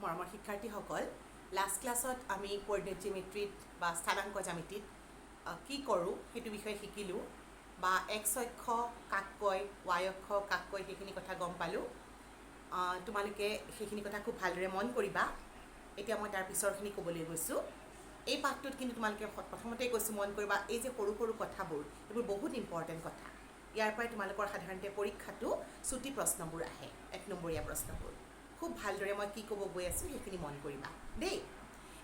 মৰমৰ শিক্ষাৰ্থীসকল, লাষ্ট ক্লাছত আমি কোঅৰ্ডিনেট জিঅ'মেট্ৰিত বা স্থানাংক জ্যামিতিত কি কৰোঁ সেইটো বিষয়ে শিকিলোঁ বা এক্স অক্ষ কাক কয়, ৱাই অক্ষ কাক কয় সেইখিনি কথা গম পালোঁ। তোমালোকে সেইখিনি কথা খুব ভালদৰে মন কৰিবা। এতিয়া মই তাৰ পিছৰখিনি ক'বলৈ গৈছোঁ। এই পাঠটোত কিন্তু তোমালোকে প্ৰথমতেই কৈছোঁ মন কৰিবা, এই যে সৰু সৰু কথাবোৰ এইবোৰ বহুত ইম্পৰ্টেণ্ট কথা। ইয়াৰ পৰাই তোমালোকৰ সাধাৰণতে পৰীক্ষাটো চুটি প্ৰশ্নবোৰ আহে, 1 নম্বৰীয়া প্ৰশ্নবোৰ। খুব ভালদৰে মই কি ক'ব গৈ আছোঁ সেইখিনি মন কৰিবা দেই।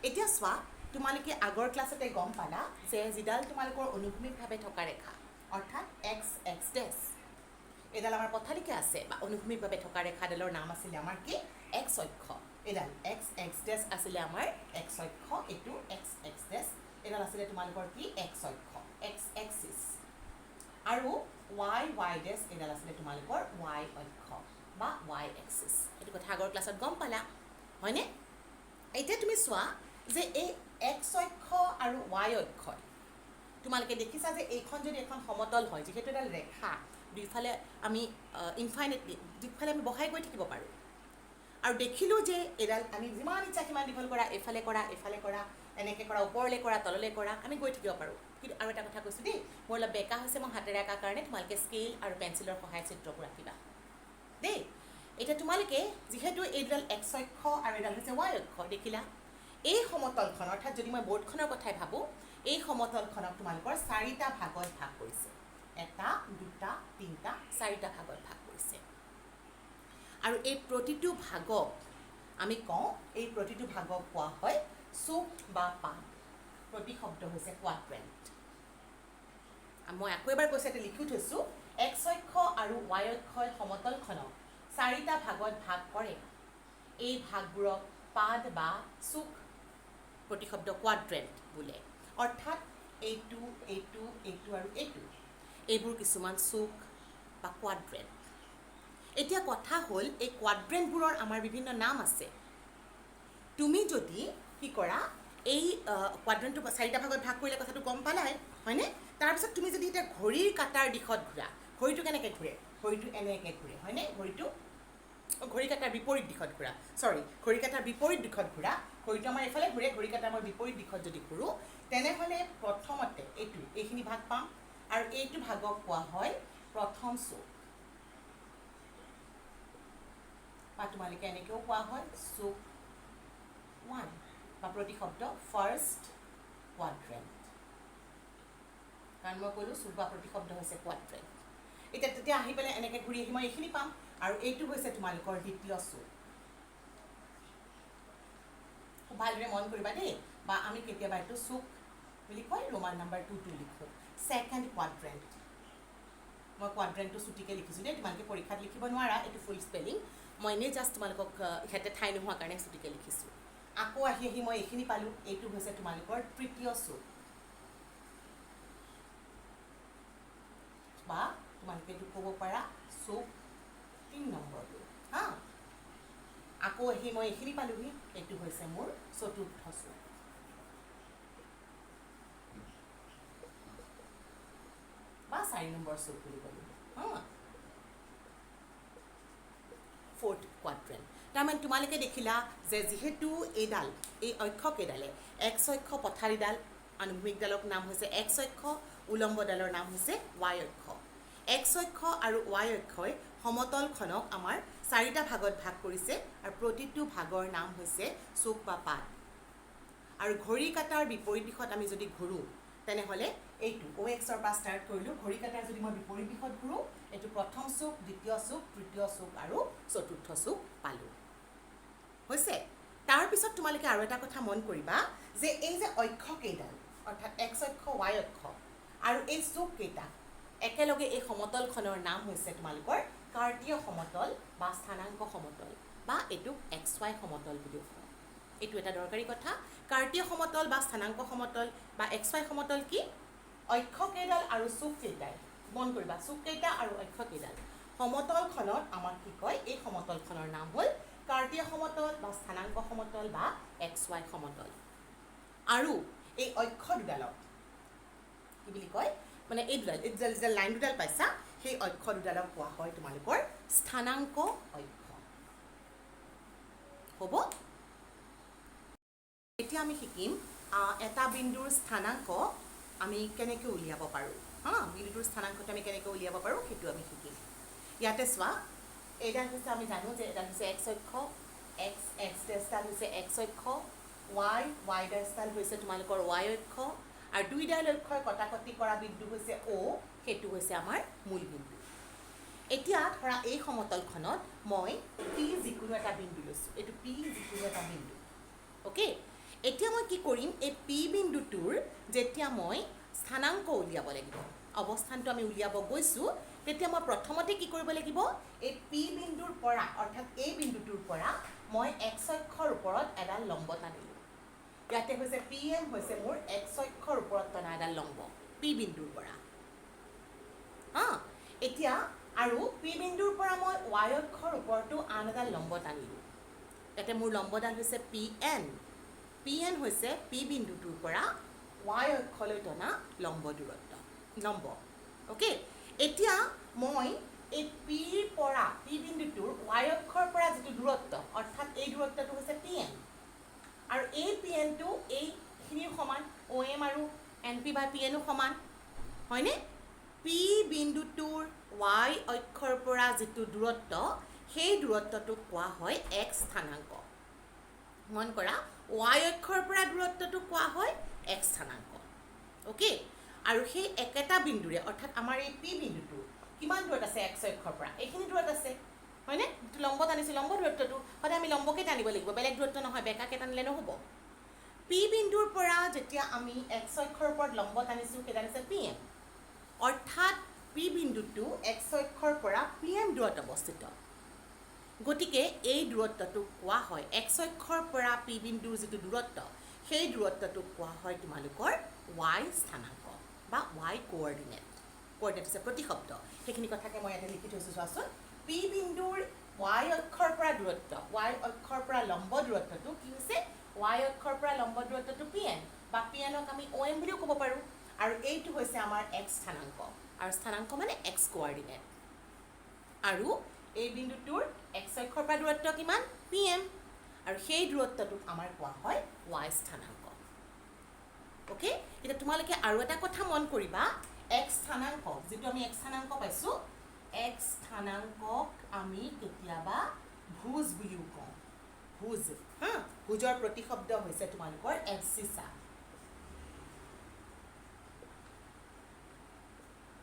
এতিয়া চোৱা, তোমালোকে আগৰ ক্লাছতে গম পালা যে যিডাল তোমালোকৰ অনুভূমিকভাৱে থকা ৰেখা অৰ্থাৎ এক্স এক্স ডেছ, এইডাল আমাৰ পথালিকে আছে বা অনুভূমিকভাৱে থকা ৰেখাডালৰ নাম আছিলে আমাৰ কি? এক্স অক্ষ। এইডাল এক্স এক্স ডেছ আছিলে আমাৰ এক্স অক্ষ, এইটো এক্স এক্স ডেছ। এইডাল আছিলে তোমালোকৰ কি? এক্স অক্ষ, এক্স এক্সিছ। আৰু ৱাই ৱাই ডেছ এইডাল আছিলে তোমালোকৰ ৱাই অক্ষ বা ৱাই এক্সিছ। এইটো কথা আগৰ ক্লাছত গম পালা, হয়নে? এতিয়া তুমি চোৱা যে এই এক্স অক্ষ আৰু ৱাই অক্ষই তোমালোকে দেখিছা যে এইখন যদি এখন সমতল হয়, যিহেতু এডাল ৰেখা দুইফালে আমি ইনফাইনেটলি দুইফালে আমি বঢ়াই গৈ থাকিব পাৰোঁ। আৰু দেখিলোঁ যে এডাল আমি যিমান ইচ্ছা সিমান দীঘল কৰা, এইফালে কৰা এইফালে কৰা, এনেকৈ কৰা, ওপৰলৈ কৰা তললৈ কৰা, আমি গৈ থাকিব পাৰোঁ। কিন্তু আৰু এটা কথা কৈছোঁ দেই, মোৰ অলপ বেকা হৈছে, মই হাতেৰে আঁকাৰ কাৰণে তোমালোকে স্কেল আৰু পেঞ্চিলৰ সহায়ত চিত্ৰবোৰ আঁকিবা দেই। এতিয়া তোমালোকে যিহেতু এইডাল এক্স অক্ষ আৰু এডাল হৈছে ৱাই অক্ষ, দেখিলা এই সমতলখন অৰ্থাৎ যদি মই বৰ্ডখনৰ কথাই ভাবোঁ, এই সমতলখনক তোমালোকৰ 4টা ভাগত ভাগ কৰিছে। 1 2 3 4টা ভাগত ভাগ কৰিছে। আৰু এই প্ৰতিটো ভাগক আমি কওঁ, এই প্ৰতিটো ভাগক কোৱা হয় চুক বা পাত। প্ৰতি শব্দ হৈছে কোৱাড্ৰেণ্ট। মই আকৌ এবাৰ কৈছোঁ, এটা লিখি থৈছোঁ, এক্স অক্ষ আৰু ৱাই অক্ষই সমতলখনক 4টা ভাগত ভাগ কৰে। এই ভাগবোৰক পাদ বা চুক, প্ৰতি শব্দ কোৱাড্ৰেণ্ট বোলে। অৰ্থাৎ এইটো এইটো এইটো আৰু এইটো, এইবোৰ কিছুমান চুক বা কোৱাড্ৰেণ্ট। এতিয়া কথা হ'ল, এই কোৱাড্ৰেণ্টবোৰৰ আমাৰ বিভিন্ন নাম আছে। তুমি যদি কি কৰা, এই কোৱাড্ৰেণ্টটো 4টা ভাগত ভাগ কৰিলে কথাটো গম পালাই, হয়নে? তাৰপিছত তুমি যদি এতিয়া ঘড়ীৰ কাটাৰ দিশত ঘূৰা, ঘড়ীটো কেনেকৈ ঘূৰে? ঘড়ীটো এনেকৈ ঘূৰে, হয়নে? ঘড়ী কাটাৰ বিপৰীত দিশত ঘূৰা, ঘড়ী কাটাৰ বিপৰীত দিশত ঘূৰা। ঘড়ীটো আমাৰ এইফালে ঘূৰে, ঘড়ী কাটাৰ আমাৰ বিপৰীত দিশত যদি ঘূৰোঁ, তেনেহ'লে প্ৰথমতে এইখিনি ভাগ পাম, আৰু এইটো ভাগক কোৱা হয় প্ৰথম চুক, বা তোমালোকে এনেকৈও কোৱা হয় চুক 1 বা প্ৰতি শব্দ ফাৰ্ষ্ট কোৱাড্ৰেণ্ট। কাৰণ মই ক'লোঁ চুক বা প্ৰতি শব্দ হৈছে কোৱাড্ৰেণ্ট। এতিয়া তেতিয়া আহি পেলাই এনেকৈ ঘূৰি আহি মই এইখিনি পাম, আৰু এইটো হৈছে তোমালোকৰ দ্বিতীয় চুক। খুব ভালদৰে মন কৰিবা দেই, বা আমি কেতিয়াবা এইটো চুক বুলি কয়, ৰোমান নাম্বাৰ 2 লিখোঁ, ছেকেণ্ড কোৱাড্ৰেণ্ট। মই কোৱাড্ৰেণ্টটো চুটিকৈ লিখিছোঁ দেই, তোমালোকে পৰীক্ষাত লিখিব নোৱাৰা, এইটো ফুল স্পেলিং। মই এনেই জাষ্ট তোমালোকক ইয়াতে ঠাই নোহোৱাৰ কাৰণে চুটিকৈ লিখিছোঁ। আকৌ আহি মই এইখিনি পালোঁ, এইটো হৈছে তোমালোকৰ তৃতীয় চুক, বা তোমালোকে এইটো ক'ব পাৰা চুক 3 নম্বৰটো। হা, আকৌ আহি মই এইখিনি পালোঁহি, এইটো হৈছে মোৰ চতুৰ্থ চুক। বা 4 নম্বৰ চুক বুলি ক'লোঁ। হা, ফ'ৰ্থ কোৱাড্ৰেণ্ট। তাৰমানে তোমালোকে দেখিলা যে যিহেতু এই অক্ষকেইডালে এক্স অক্ষ পথালিডাল, আনুভূমিকডালৰ নাম হৈছে এক্স অক্ষ, উলম্বডালৰ নাম হৈছে ৱাই অক্ষ। এক্স অক্ষ আৰু ৱাই অক্ষই সমতলখনক আমাৰ 4টা ভাগত ভাগ কৰিছে, আৰু প্ৰতিটো ভাগৰ নাম হৈছে চুক বা পাত। আৰু ঘড়ী কাটাৰ বিপৰীত দিশত আমি যদি ঘূৰোঁ, তেনেহ'লে এইটো OXৰ পৰা ষ্টাৰ্ট কৰিলোঁ, ঘড়ী কাটাৰ যদি মই বিপৰীত দিশত ঘূৰোঁ, এইটো প্ৰথম চুক, দ্বিতীয় চুক, তৃতীয় চুক আৰু চতুৰ্থ চুক পালোঁ। হৈছে? তাৰপিছত তোমালোকে আৰু এটা কথা মন কৰিবা যে এই যে অক্ষকেইডাল অৰ্থাৎ এক্স অক্ষ ৱাই অক্ষ আৰু এই চুককেইটা একেলগে এই সমতলখনৰ নাম হৈছে তোমালোকৰ কাৰ্তীয় সমতল বা স্থানাংক সমতল, বা এইটোক XY সমতল বুলিও কয়। এইটো এটা দৰকাৰী কথা। কাৰ্তীয় সমতল বা স্থানাংক সমতল বা XY সমতল কি? অক্ষকেইডাল আৰু চুককেইটাই, মন কৰিবা, চুককেইটা আৰু অক্ষকেইডাল সমতলখনত আমাক কি কয়? এই সমতলখনৰ নাম হ'ল কাৰ্তীয় সমতল বা স্থানাংক সমতল বা XY সমতল। আৰু এই অক্ষ দুডালক কি বুলি কয়? মানে এই দুডাল লাইন দুডাল পাইছা, সেই অক্ষ দুডালক কোৱা হয় তোমালোকৰ স্থানাংক অক্ষ। হ'ব? এতিয়া আমি শিকিম এটা বিন্দুৰ স্থানাংক আমি কেনেকৈ উলিয়াব পাৰোঁ। বিন্দুটোৰ স্থানাংকটো আমি কেনেকৈ উলিয়াব পাৰোঁ সেইটো আমি শিকিম। ইয়াতে চোৱা, এইডাল হৈছে আমি জানো যে এডাল হৈছে এক্স অক্ষ, এক্স ডেছডাল হৈছে এক্স অক্ষ, ৱাই ডেছডাল হৈছে তোমালোকৰ ৱাই অক্ষ, আৰু দুইডাল অক্ষই কটাকটি কৰা বিন্দু হৈছে অ', সেইটো হৈছে আমাৰ মূল বিন্দু। এতিয়া ধৰা এই সমতলখনত মই পি যিকোনো এটা বিন্দু লৈছোঁ, এইটো পি যিকোনো এটা বিন্দু, অ'কে। এতিয়া মই কি কৰিম, এই পি বিন্দুটোৰ যেতিয়া মই স্থানাংক উলিয়াব লাগিব, অৱস্থানটো আমি উলিয়াব গৈছোঁ, তেতিয়া মই প্ৰথমতে কি কৰিব লাগিব, এই পি বিন্দুৰ পৰা অৰ্থাৎ এই বিন্দুটোৰ পৰা মই এক্স অক্ষৰ ওপৰত এডাল লম্ব টানিলোঁ। ইয়াতে হৈছে পি এম হৈছে মোৰ এক্স অক্ষৰ ওপৰত টনা এডাল লম্ব পি বিন্দুৰ পৰা। এতিয়া আৰু পি বিন্দুৰ পৰা মই ৱাই অক্ষৰ ওপৰতো আন এডাল লম্ব টানিলোঁ। ইয়াতে মোৰ লম্বডাল হৈছে পি এন হৈছে পি বিন্দুটোৰ পৰা ৱাই অক্ষলৈ টনা লম্ব দূৰত্ব, লম্ব, অ'কে। এতিয়া মই এই পিৰ পৰা পি বিন্দুটোৰ ৱাই অক্ষৰ পৰা যিটো দূৰত্ব, অৰ্থাৎ এই দূৰত্বটো হৈছে পি এন, আৰু এই পি এনটো এইখিনিও সমান, অ' এম আৰু এন পি বাই পি এনো সমান, হয়নে? পি বিন্দুটোৰ ৱাই অক্ষৰ পৰা যিটো দূৰত্ব, সেই দূৰত্বটোক কোৱা হয় এক্স স্থানাংক। মন কৰা, ৱাই অক্ষৰ পৰা দূৰত্বটোক কোৱা হয় এক্স স্থানাংক, অ'কে। আৰু সেই একেটা বিন্দুৰে অৰ্থাৎ আমাৰ এই পি বিন্দুটো কিমান দূৰত আছে এক্স অক্ষৰ পৰা, এইখিনি দূৰত আছে, হয়নে? লম্ব টানিছোঁ, লম্ব দূৰত্বটো সদায় আমি লম্বকে টানিব লাগিব, বেলেগ দূৰত্ব নহয়, বেকাকৈ টানিলে নহ'ব। পি বিন্দুৰ পৰা যেতিয়া আমি এক্স অক্ষৰ ওপৰত লম্ব টানিছোঁ, সেইডাল হৈছে পি এম, অৰ্থাৎ পি বিন্দুটো এক্স অক্ষৰ পৰা পি এম দূৰত অৱস্থিত। গতিকে এই দূৰত্বটোক কোৱা হয়, এক্স অক্ষৰ পৰা পি বিন্দুৰ যিটো দূৰত্ব, সেই দূৰত্বটোক কোৱা হয় তোমালোকৰ ৱাই স্থানাংক বা ৱাই কোঅৰ্ডিনেট। কোঅৰ্ডিনেট হৈছে প্ৰতিশব্দ, সেইখিনি কথাকে মই ইয়াতে লিখি থৈছোঁ চোৱাচোন। পি বিন্দুৰ ৱাই অক্ষৰ পৰা দূৰত্ব, ৱাই অক্ষৰ পৰা লম্ব দূৰত্বটো কি হৈছে, ৱাই অক্ষৰ পৰা লম্ব দূৰত্বটো পি এন, বা পি এনক আমি অ' এম বুলিও ক'ব পাৰোঁ, আৰু এইটো হৈছে আমাৰ এক্স স্থানাংক, আৰু স্থানাংক মানে এক্স কোঅৰ্ডিনেট। আৰু এই বিন্দুটোৰ এক্স অক্ষৰ পৰা দূৰত্ব কিমান, পি এম, আৰু সেই দূৰত্বটোক আমাৰ কোৱা হয় ৱাই স্থানাংক, অ'কে। এতিয়া তোমালোকে আৰু এটা কথা মন কৰিবা, এক্স স্থানাংক যিটো আমি এক্স স্থানাংক পাইছোঁ, এক্স স্থানাংকক আমি কেতিয়াবা ভুজ বুলিও কওঁ, ভুজ, ভুজৰ প্ৰতিশব্দ হৈছে তোমালোকৰ এবছিছা।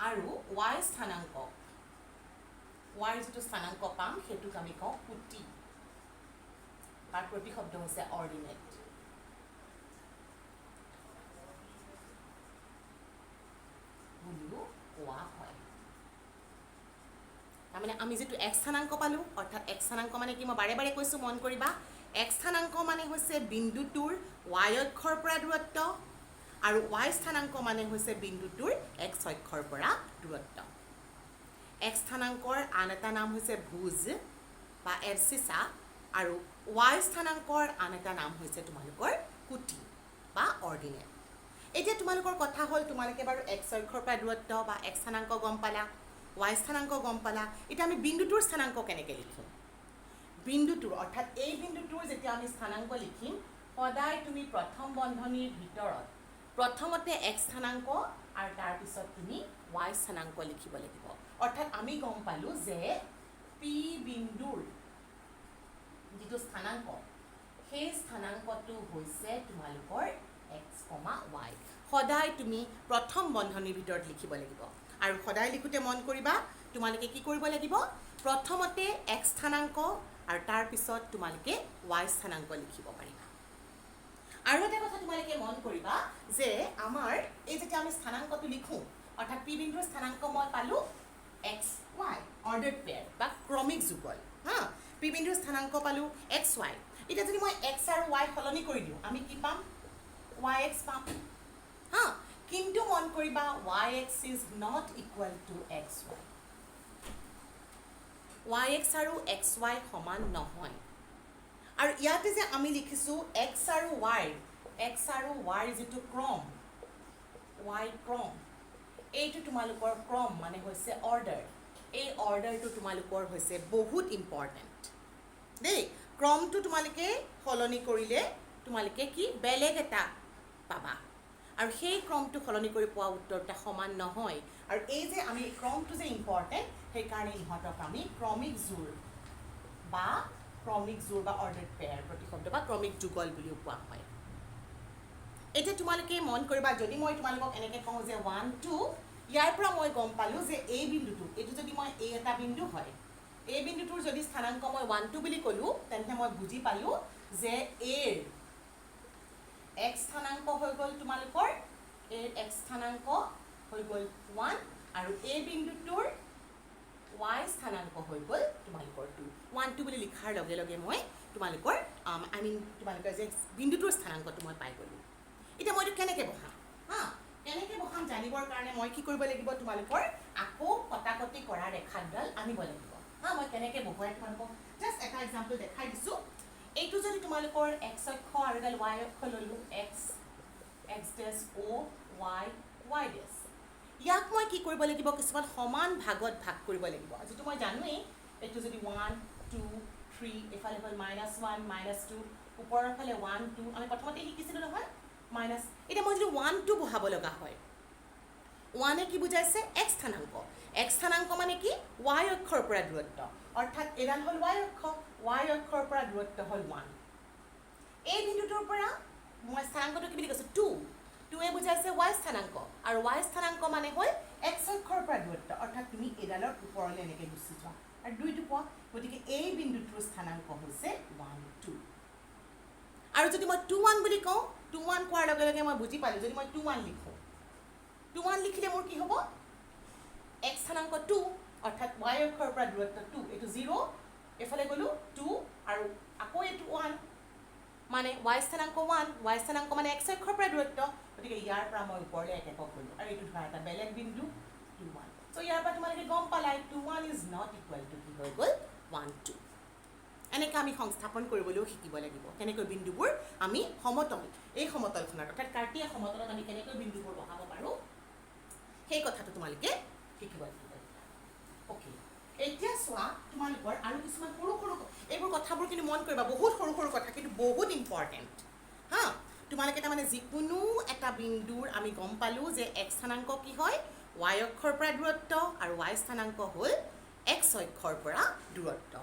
আৰু ৱাই স্থানাংক, ৱাইৰ যিটো স্থানাংক পাম সেইটোক আমি কওঁ পুটি, তাৰ প্ৰতিশব্দ হৈছে অৰ্ডিনেট। বুলিও কোৱা হয়। তাৰমানে আমি যিটো এক্স স্থানাংক পালোঁ, অৰ্থাৎ এক্স স্থানাংক মানে কি, মই বাৰে বাৰে কৈছোঁ, মন কৰিবা, এক্স স্থানাংক মানে হৈছে বিন্দুটোৰ ৱাই অক্ষৰ পৰা দূৰত্ব, আৰু ৱাই স্থানাংক মানে হৈছে বিন্দুটোৰ এক্স অক্ষৰ পৰা দূৰত্ব। এক্স স্থানাংকৰ আন এটা নাম হৈছে ভুজ বা এবছিছা, আৰু ৱাই স্থানাংকৰ আন এটা নাম হৈছে তোমালোকৰ কুটি বা অৰ্ডিনেট। এতিয়া তোমালোকৰ কথা হ'ল, তোমালোকে বাৰু এক্স অক্ষৰ পৰা দূৰত্ব বা এক্স স্থানাংক গম পালা, ৱাই স্থানাংক গম পালা, এতিয়া আমি বিন্দুটোৰ স্থানাংক কেনেকৈ লিখিম? বিন্দুটোৰ অৰ্থাৎ এই বিন্দুটোৰ যেতিয়া আমি স্থানাংক লিখিম, সদায় তুমি প্ৰথম বন্ধনীৰ ভিতৰত প্ৰথমতে এক্স স্থানাংক আৰু তাৰপিছত তুমি ৱাই স্থানাংক লিখিব লাগিব। অৰ্থাৎ আমি গম পালোঁ যে পি বিন্দুৰ যিটো স্থানাংক, সেই স্থানাংকটো হৈছে তোমালোকৰ এক্স কমা ৱাই। সদায় তুমি প্ৰথম বন্ধনীৰ ভিতৰত লিখিব লাগিব, আৰু সদায় লিখোঁতে মন কৰিবা, তোমালোকে কি কৰিব লাগিব, প্ৰথমতে এক্স স্থানাংক আৰু তাৰপিছত তোমালোকে ৱাই স্থানাংক লিখিব পাৰিবা। আৰু এটা কথা তোমালোকে মন কৰিবা যে আমাৰ এই যেতিয়া আমি স্থানাংকটো লিখোঁ, অৰ্থাৎ পি বিন্দুৰ স্থানাংক মই পালোঁ এক্স ৱাই, অৰ্ডাৰ্ড পেয়াৰ বা ক্ৰমিক যুগল, পি বিন্দুৰ স্থানাংক পালোঁ এক্স ৱাই। এতিয়া যদি মই এক্স আৰু ৱাই সলনি কৰি দিওঁ, আমি কি পাম, ৱাই এক্স পাম, কিন্তু মন কৰিবা, Y X is not equal to x Y. Y X আৰু এক্স ৱাই সমান নহয়। আৰু ইয়াতে যে আমি লিখিছোঁ এক্স আৰু ৱাইৰ যিটো ক্ৰম, ৱাই ক্ৰম, এইটো তোমালোকৰ ক্ৰম মানে হৈছে অৰ্ডাৰ। এই অৰ্ডাৰটো তোমালোকৰ হৈছে বহুত ইম্পৰ্টেণ্ট দেই। ক্ৰমটো তোমালোকে সলনি কৰিলে তোমালোকে কি বেলেগ এটা পাবা আৰু সেই ক্ৰমটো সলনি কৰি পোৱা উত্তৰটা সমান নহয় আৰু এই যে আমি ক্ৰমটো যে ইম্পৰ্টেণ্ট সেইকাৰণে ইহঁতক আমি ক্ৰমিক জোৰ বা অৰ্ডাৰ্ড পেয়াৰ প্ৰতিশব্দ বা ক্ৰমিক যুগল বুলিও কোৱা হয় এতিয়া তোমালোকে মন কৰিবা যদি মই তোমালোকক এনেকৈ কওঁ যে 1 2 ইয়াৰ পৰা মই গম পালোঁ যে এই বিন্দুটো এইটো যদি মই এই এটা বিন্দু হয় এই বিন্দুটোৰ যদি স্থানাংক মই 1 2 বুলি ক'লোঁ তেন্তে মই বুজি পালোঁ যে এৰ x স্থানাংক হৈ গ'ল তোমালোকৰ এৰ x স্থানাংক হৈ গ'ল 1 আৰু এই বিন্দুটোৰ y স্থানাংক হৈ গ'ল তোমালোকৰ 2 1 2 বুলি লিখাৰ লগে লগে মই তোমালোকৰ তোমালোকৰ যে বিন্দুটোৰ স্থানাংকটো মই পাই গ'লোঁ এতিয়া মই এইটো কেনেকৈ বহাম কেনেকৈ বহাম জানিবৰ কাৰণে মই কি কৰিব লাগিব তোমালোকৰ আকৌ কটাকটি কৰা ৰেখাডাল আনিব লাগিব মই কেনেকৈ বহুৱাই তোমালোকক জাষ্ট এটা এক্সাম্পল দেখাই দিছোঁ এইটো যদি তোমালোকৰ x অক্ষ আৰু এডাল y অক্ষ ল'লোঁ x ডেছ o y ডেছ ইয়াক মই কি কৰিব লাগিব কিছুমান সমান ভাগত ভাগ কৰিব লাগিব যিটো মই জানোৱেই এইটো যদি 1 2 3 এফালে হ'ল -1 -2 ওপৰৰ ফালে 1 2 আমি প্ৰথমতে শিকিছিলোঁ নহয় মাইনাছ এতিয়া মই যদি 1 2 বহাব লগা হয় 1 কি বুজাইছে x স্থানাংক মানে কি y অক্ষৰ পৰা দূৰত্ব অৰ্থাৎ এডাল হ'ল y অক্ষৰ পৰা দূৰত্ব হ'ল 1 এই বিন্দুটোৰ পৰা মই স্থানাংকটো কি বুলি কৈছোঁ 2 2 বুজাইছে y স্থানাংক আৰু y স্থানাংক মানে হ'ল x অক্ষৰ পৰা দূৰত্ব অৰ্থাৎ তুমি এডালৰ ওপৰলৈ এনেকৈ গুচি যোৱা আৰু 2টো পোৱা গতিকে এই বিন্দুটোৰ স্থানাংক হৈছে 1 2 আৰু যদি মই 2 1 বুলি কওঁ 2 1 কোৱাৰ লগে লগে মই বুজি পালোঁ যদি মই 2 1 লিখোঁ 2 1 লিখিলে মোৰ কি হ'ব x স্থানাংক 2 অৰ্থাৎ y অক্ষৰ পৰা দূৰত্ব 2 এইটো 0 এফালে গ'লোঁ 2 আৰু আকৌ এইটো 1 মানে y স্থানাংক 1 y স্থানাংক মানে x অক্ষৰ পৰা দূৰত্ব গতিকে ইয়াৰ পৰা মই ওপৰলৈ এক একক গ'লোঁ আৰু এইটো ধৰা এটা বেলেগ বিন্দু 2 1 চ' ইয়াৰ পৰা তোমালোকে গম পালাই 2 1 ইজ নট ইকুৱেল টু কি হৈ গ'ল 1 2 এনেকৈ আমি সংস্থাপন কৰিবলৈও শিকিব লাগিব কেনেকৈ বিন্দুবোৰ আমি এই সমতলখনত অৰ্থাৎ কাৰ্টীয়া সমতলত আমি কেনেকৈ বিন্দুবোৰ বহাব পাৰোঁ সেই কথাটো তোমালোকে শিকিব লাগিব অ'কে এতিয়া চোৱা তোমালোকৰ আৰু কিছুমান সৰু এইবোৰ কথাবোৰ কিন্তু মন কৰিবা বহুত সৰু কথা কিন্তু বহুত ইম্পৰ্টেণ্ট তোমালোকে তাৰমানে যিকোনো এটা বিন্দুৰ আমি গম পালোঁ যে x স্থানাংক কি হয় y অক্ষৰ পৰা দূৰত্ব আৰু y স্থানাংক হ'ল x অক্ষৰ পৰা দূৰত্ব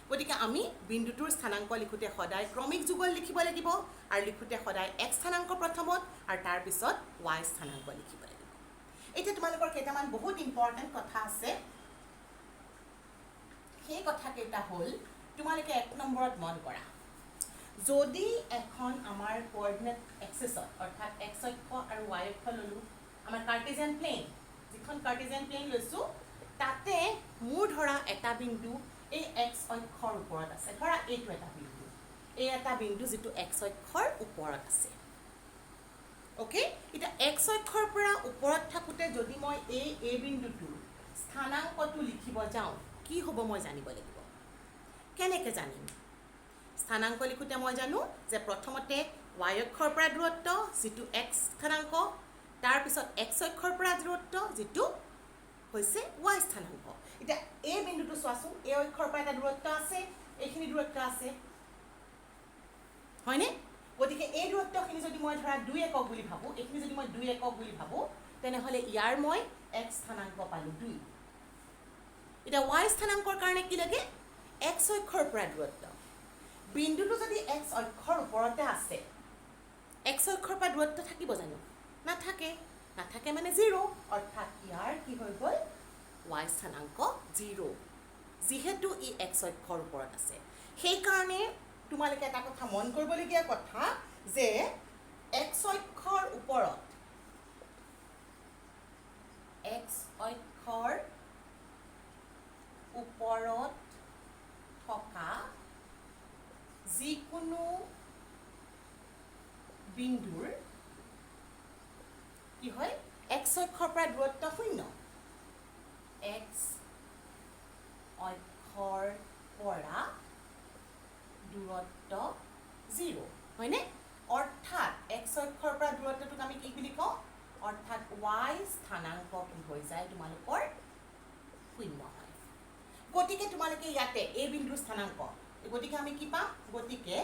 গতিকে আমি বিন্দুটোৰ স্থানাংক লিখোঁতে সদায় ক্ৰমিক যুগল লিখিব লাগিব আৰু লিখোঁতে সদায় x স্থানাংক প্ৰথমত আৰু তাৰপিছত y স্থানাংক লিখিব লাগিব এতিয়া তোমালোকৰ কেইটামান বহুত ইম্পৰ্টেণ্ট কথা আছে সেই কথাকেইটা হ'ল তোমালোকে 1 নম্বৰত মন কৰা যদি এখন আমাৰ কোঅৰ্ডিনেট এক্সিছত অৰ্থাৎ x অক্ষ আৰু y অক্ষ ল'লোঁ আমাৰ কাৰ্টেছিয়ান প্লেন যিখন কাৰ্টেছিয়ান প্লেন লৈছোঁ তাতে মোৰ ধৰা এটা বিন্দু এই x অক্ষৰ ওপৰত আছে ধৰা এইটো এটা বিন্দু যিটো x অক্ষৰ ওপৰত আছে অ'কে এতিয়া x অক্ষৰ পৰা ওপৰত থাকোঁতে যদি মই এই বিন্দুটোৰ স্থানাংকটো লিখিব যাওঁ কি হ'ব মই জানিব লাগিব কেনেকৈ জানিম স্থানাংক লিখোঁতে মই জানো যে প্ৰথমতে y অক্ষৰ পৰা দূৰত্ব যিটো x স্থানাংক তাৰপিছত x অক্ষৰ পৰা দূৰত্ব যিটো হৈছে y স্থানাংক এতিয়া এই বিন্দুটো চোৱাচোন এই অক্ষৰ পৰা এটা দূৰত্ব আছে এইখিনি দূৰত্ব আছে হয়নে গতিকে এই দূৰত্বখিনি যদি মই ধৰা 2 একক বুলি ভাবোঁ এইখিনি যদি মই 2 একক বুলি ভাবোঁ তেনেহ'লে ইয়াৰ মই x স্থানাংক পালোঁ 2 এতিয়া y স্থানাংকৰ কাৰণে কি লাগে x অক্ষৰ পৰা দূৰত্ব বিন্দুটো যদি x অক্ষৰ ওপৰতে আছে x অক্ষৰ পৰা দূৰত্ব থাকিব জানো নাথাকে মানে 0 অৰ্থাৎ ইয়াৰ কি হৈ গ'ল y স্থানাংক 0 যিহেতু ই x অক্ষৰ ওপৰত আছে সেইকাৰণে তোমালোকে এটা কথা মন কৰিবলগীয়া কথা যে x অক্ষৰ ওপৰত থকা যিকোনো বিন্দুৰ কি হয় x অক্ষৰ পৰা দূৰত্ব 0 x অক্ষৰ পৰা দূৰত্ব 0 হয়নে অৰ্থাৎ x অক্ষৰ পৰা দূৰত্বটোক আমি কি বুলি কওঁ অৰ্থাৎ y স্থানাংক কি হৈ যায় তোমালোকৰ 0 হয় গতিকে তোমালোকে ইয়াতে এই বিন্দুৰ স্থানাংক গতিকে আমি কি পাম গতিকে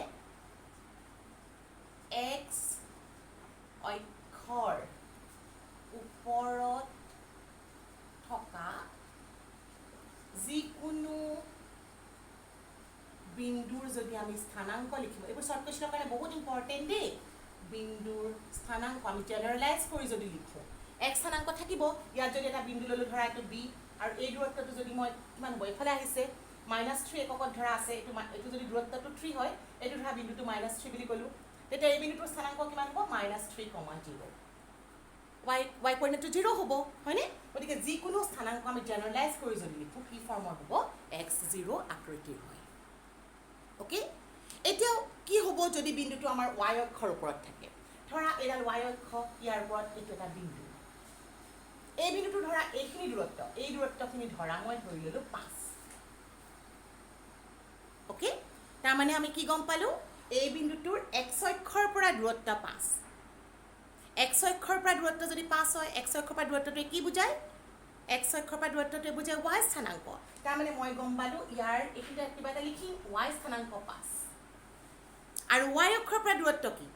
x অক্ষৰ ওপৰত থকা যিকোনো বিন্দুৰ যদি আমি স্থানাংক লিখিব, এইবোৰ শৰ্ট কুৱেশ্যনৰ কাৰণে বহুত ইম্পৰ্টেণ্ট দেই। বিন্দুৰ স্থানাংক আমি জেনেৰেলাইজ কৰি যদি লিখোঁ, এক স্থানাংক থাকিব, ইয়াত যদি এটা বিন্দু ল'লোঁ, ধৰা এইটো বি, আৰু এই দূৰত্বটো যদি মই কিমান হ'ব, এইফালে আহিছে -3 এককত ধৰা আছে, এইটো যদি দূৰত্বটো 3 হয়, এইটো ধৰা বিন্দুটো -3 বুলি ক'লোঁ, তেতিয়া এই বিন্দুটোৰ স্থানাংক কিমান হ'ব, -3,0। y কোঅৰ্ডিনেটটো 0 হ'ব, হয়নে? গতিকে যিকোনো স্থানাংক আমি জেনেৰেলাইজ কৰি যদি লিখোঁ, কি ফৰ্মৰ হ'ব, x0 আকৃতিৰ হয়। অ'কে, এতিয়াও কি হ'ব যদি বিন্দুটো আমাৰ y অক্ষৰ ওপৰত থাকে? ধৰা এইডাল y অক্ষ, ইয়াৰ ওপৰত এইটো এটা বিন্দু, এই বিন্দুটো ধৰা এইখিনি দূৰত্ব, এই দূৰত্বখিনি ধৰা মই ধৰি ল'লোঁ 5। অ'কে, তাৰমানে আমি কি গম পালোঁ, এই বিন্দুটোৰ x অক্ষৰ পৰা দূৰত্ব 5। x অক্ষৰ পৰা দূৰত্ব যদি 5 হয়, x অক্ষৰ পৰা দূৰত্বটোৱে কি বুজায়, x অক্ষৰ পৰা দূৰত্বটোৱে বুজায় y স্থানাংক। তাৰমানে মই গম পালোঁ ইয়াৰ এইখিনিতে কিবা এটা লিখিম, y স্থানাংক 5। আৰু y অক্ষৰ পৰা দূৰত্ব কি,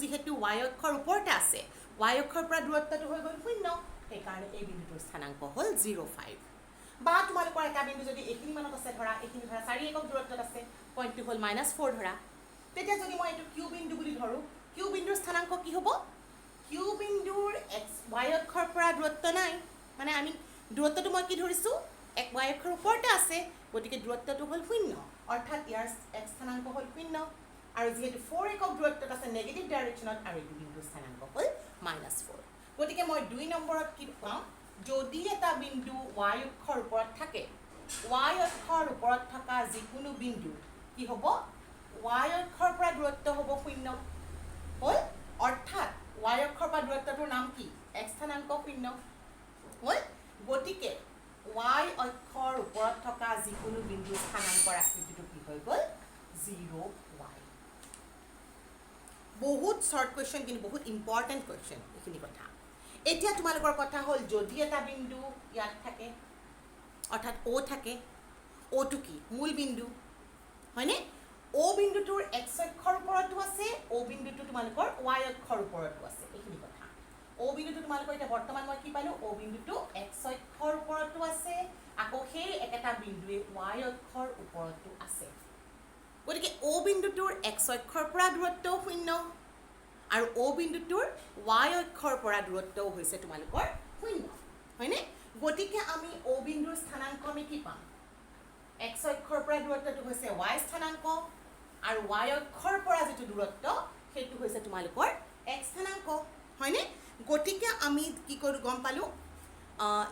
যিহেতু y অক্ষৰ ওপৰতে আছে, y অক্ষৰ পৰা দূৰত্বটো হৈ গ'ল 0, সেইকাৰণে এই বিন্দুটোৰ স্থানাংক হ'ল 0,5। বা তোমালোকৰ এটা বিন্দু যদি এইখিনি মানত আছে, ধৰা এইখিনি ধৰা 4 একক দূৰত্বত আছে, পইণ্টটো হ'ল -4 ধৰা, তেতিয়া যদি মই এইটো কিউ বিন্দু বুলি ধৰোঁ, কিউ বিন্দুৰ স্থানাংক কি হ'ব, কিউ বিন্দুৰ y অক্ষৰ পৰা দূৰত্ব নাই, মানে আমি দূৰত্বটো মই কি ধৰিছোঁ, y অক্ষৰ ওপৰতে আছে, গতিকে দূৰত্বটো হ'ল 0, অৰ্থাৎ ইয়াৰ x স্থানাংক হ'ল 0, আৰু যিহেতু 4 একক দূৰত্বত আছে নেগেটিভ ডাইৰেকশ্যনত, আৰু এইটো বিন্দুৰ স্থানাংক হ'ল -4। গতিকে মই 2 নম্বৰত কি পাওঁ, যদি এটা বিন্দু y অক্ষৰ ওপৰত থাকে, y অক্ষৰ ওপৰত থকা যিকোনো বিন্দু কি হ'ব, y অক্ষৰ পৰা দূৰত্ব হ'ব 0 হ'ল, অৰ্থাৎ y অক্ষৰ পৰা দূৰত্বটোৰ নাম কি, x স্থানাংক 0 হ'ল। গতিকে y অক্ষৰ ওপৰত থকা যিকোনো বিন্দুৰ স্থানাংকৰ আকৃতিটো কি হৈ গ'ল, 0y। বহুত শ্বৰ্ট কুৱেশ্যন, কিন্তু বহুত ইম্পৰ্টেণ্ট কুৱেশ্যন এইখিনি কথা। এতিয়া তোমালোকৰ কথা হ'ল, যদি এটা বিন্দু ইয়াত থাকে, অৰ্থাৎ O থাকে, Oটো কি, মূল বিন্দু, হয়নে? O বিন্দুটোৰ x অক্ষৰ ওপৰতো আছে, O বিন্দুটো তোমালোকৰ y অক্ষৰ ওপৰতো আছে, এইখিনি কথা। O বিন্দুটো তোমালোকৰ এতিয়া বৰ্তমান মই কি পালোঁ, O বিন্দুটো x অক্ষৰ ওপৰতো আছে, আকৌ সেই একেটা বিন্দুৱে y অক্ষৰ ওপৰতো আছে। গতিকে O বিন্দুটোৰ x অক্ষৰ পৰা দূৰত্বও 0, আৰু O বিন্দুটোৰ y অক্ষৰ পৰা দূৰত্বও হৈছে তোমালোকৰ 0, হয়নে? গতিকে আমি O বিন্দুৰ স্থানাংক আমি কি পাম, x অক্ষৰ পৰা দূৰত্বটো হৈছে y স্থানাংক, আৰু y অক্ষৰ পৰা যিটো দূৰত্ব সেইটো হৈছে তোমালোকৰ x স্থানাংক, হয়নে? গতিকে আমি কি কৰোঁ গম পালোঁ,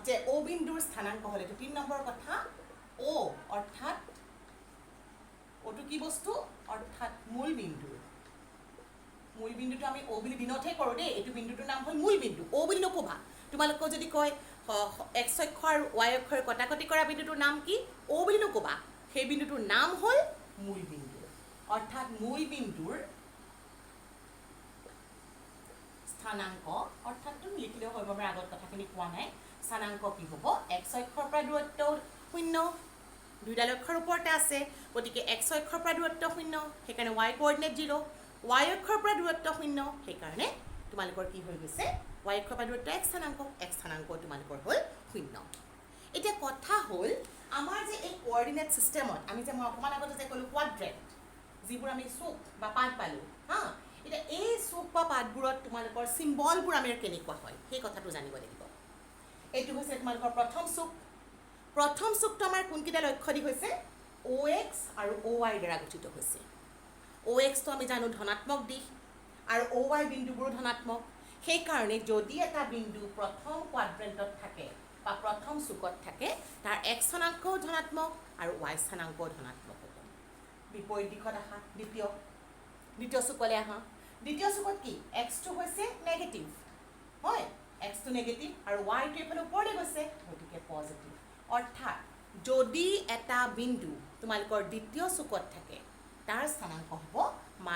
যে O বিন্দুৰ স্থানাংক হ'ল, এইটো 3 নম্বৰ কথা, O অৰ্থাৎ Oটো কি বস্তু, অৰ্থাৎ মূল বিন্দু। মূল বিন্দুটো আমি O বুলি দিনতহে কৰোঁ দেই, এইটো বিন্দুটোৰ নাম হ'ল মূল বিন্দু, O বুলি নক'বা। তোমালোকক যদি কয় x অক্ষ আৰু y অক্ষৰ কটাকটি কৰা বিন্দুটোৰ নাম কি, O বুলি নক'বা, সেই বিন্দুটোৰ নাম হ'ল মূল বিন্দু। অৰ্থাৎ মূল বিন্দুৰ স্থানাংক, অৰ্থাৎ তুমি লিখিলেও হয়, মই আগত কথাখিনি কোৱা নাই, স্থানাংক কি হ'ব, x অক্ষৰ পৰা দূৰত্ব 0, দুইডাল অক্ষৰ ওপৰতে আছে, গতিকে x অক্ষৰ পৰা দূৰত্ব 0, সেইকাৰণে y কোঅৰ্ডিনেট 0, y অক্ষৰ পৰা দূৰত্ব 0, সেইকাৰণে তোমালোকৰ কি হৈ গৈছে, y অক্ষৰ পৰা দূৰত্ব x স্থানাংক তোমালোকৰ হ'ল 0। এতিয়া কথা হ'ল, আমাৰ যে এই কোঅৰ্ডিনেট ছিষ্টেমত আমি যে মই অকণমান আগতে যে ক'লোঁ কোৱাড্ৰেণ্ট, যিবোৰ আমি চুক বা পাত পালোঁ, হা, এতিয়া এই চুক বা পাতবোৰত তোমালোকৰ চিম্বলবোৰ আমি কেনেকুৱা হয় সেই কথাটো জানিব লাগিব। এইটো হৈছে তোমালোকৰ প্ৰথম চুক। প্ৰথম চুকটো আমাৰ কোনকেইটা লক্ষ্য দি হৈছে, OX আৰু OY দ্বাৰা গঠিত হৈছে। OXটো আমি জানো ধনাত্মক দিশ, আৰু OY বিন্দুবোৰো ধনাত্মক, সেইকাৰণে যদি এটা বিন্দু প্ৰথম কোৱাড্ৰেণ্টত থাকে বা প্ৰথম চুকত থাকে, তাৰ x স্থানাংকও ধনাত্মক আৰু y স্থানাংকও ধনাত্মক হ'ব। বিপৰীত দিশত আহা, দ্বিতীয় চুকলৈ আহা, দ্বিতীয় চুকত কি, xটো হৈছে নেগেটিভ, হয়, xটো নেগেটিভ, আৰু yটো এইফালে ওপৰলৈ গৈছে, গতিকে পজিটিভ। অৰ্থাৎ যদি এটা বিন্দু তোমালোকৰ দ্বিতীয় চুকত থাকে, তাৰ স্থানাংক হ'ব -+।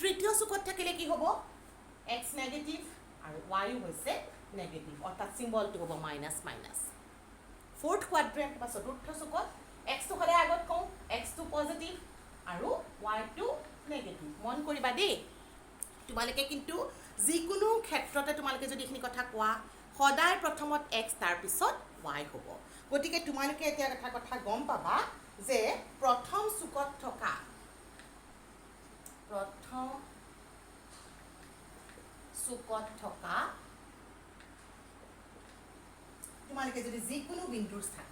তৃতীয় চুকত থাকিলে কি হ'ব, x নেগেটিভ আৰু y হৈছে নেগেটিভ, অৰ্থাৎ চিম্বলটো হ'ব -। ফ'ৰ্থ কোৱাড্ৰেণ্ট বা চতুৰ্থ চুকত xটো সদায় আগত কওঁ, xটো পজিটিভ আৰু yটো নেগেটিভ মন কৰিবা দেই তোমালোকে কিন্তু যিকোনো ক্ষেত্ৰতে তোমালোকে যদি এইখিনি কথা কোৱা সদায় প্ৰথমত এক্স তাৰপিছত ৱাই হ'ব গতিকে তোমালোকে এতিয়া এটা কথা গম পাবা যে প্ৰথম চুকত থকা তোমালোকে যদি যিকোনো বিন্দুৰ স্থান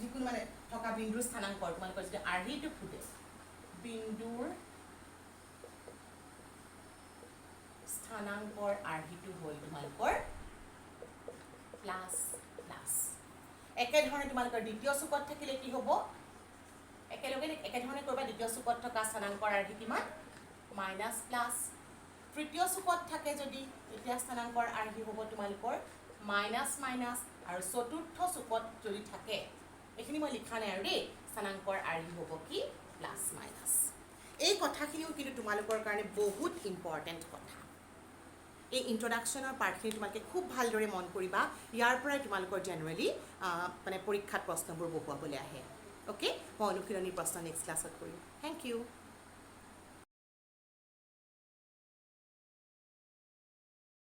যিকোনো মানে থকা বিন্দুৰ স্থানাংকৰ তোমালোকৰ যদি আৰ্হিটো সোধে বিন্দুৰ স্থানাংকৰ আৰ্হিটো হ'ল তোমালোকৰ প্লাছ প্লাছ একেধৰণে তোমালোকৰ দ্বিতীয় চুকত থাকিলে কি হ'ব একেধৰণে কৰিবা দ্বিতীয় চুকত থকা স্থানাংকৰ আৰ্হি কিমান মাইনাছ প্লাছ তৃতীয় চুকত থাকে যদি এতিয়া স্থানাংকৰ আৰ্হি হ'ব তোমালোকৰ মাইনাছ মাইনাছ আৰু চতুৰ্থ চুকত যদি থাকে এইখিনি মই লিখা নাই আৰু দেই স্থানাংকৰ আৰ্হি হ'ব কি প্লাছ মাইনাছ এই কথাখিনিও কিন্তু তোমালোকৰ কাৰণে বহুত ইম্পৰ্টেণ্ট কথা এই ইন্ট্ৰডাকশ্যনৰ পাৰ্টখিনি তোমালোকে খুব ভালদৰে মন কৰিবা ইয়াৰ পৰাই তোমালোকৰ জেনেৰেলি মানে পৰীক্ষাত প্ৰশ্নবোৰ বহুৱাবলৈ আহে অ'কে মই অনুশীলনী প্ৰশ্ন নেক্সট ক্লাছত কৰিম থেংক ইউ